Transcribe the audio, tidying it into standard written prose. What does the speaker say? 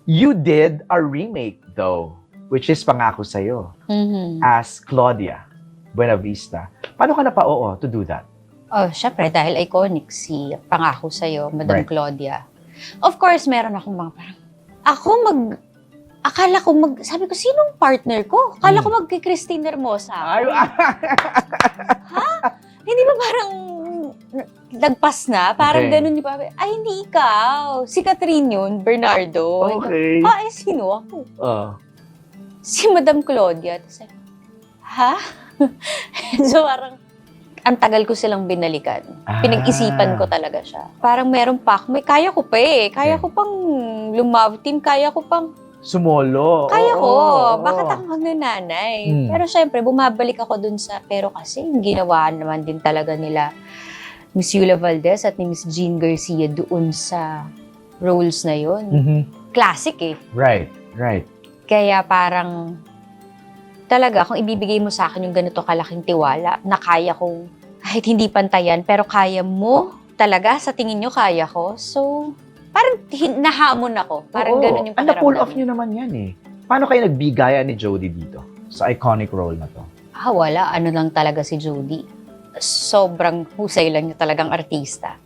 You did a remake though, which is Pangako Sa'yo, as Claudia Buenavista. Paano ka napao to do that? Oh, syempre, dahil iconic si Pangako Sa'yo, Madam Right. Claudia. Of course, meron akong mga parang, akala ko sabi ko, sinong partner ko? Akala ko magki-Christine Hermosa. Ay, Hindi ba parang lagpas na? Parang Okay. ganun yung papi. Ay, hindi ikaw. Si Catherine yun, Bernardo. okay. Sino ako? Oh. Si Madam Claudia. Tapos, ha? So parang, ang tagal ko silang binalikan. Pinag-isipan ko talaga siya. Parang meron pa ako. Kaya ko pa eh. Kaya ko pang love team. Kaya ko pang Sumolo. kaya ko. Oo. Bakit ako magnananay? Hmm. Pero syempre, bumabalik ako dun sa, pero kasi yung ginawa naman din talaga nila Miss Yula Valdez at ni Miss Jean Garcia doon sa roles na yun. Mhm. Classic eh. Right. Kaya parang, talaga, kung ibibigay mo sa akin yung ganito kalaking tiwala, na kaya kong, kahit hindi pantayan, pero kaya mo, talaga, sa tingin nyo, kaya ko. So, parang nahamon ako. Parang ganun yung pakiramdam. pull off nyo naman yan eh. Paano kayo nagbigaya ni Jodie dito? Sa iconic role na to? Wala. Ano lang talaga si Jodie. Sobrang husay lang niya talagang artista.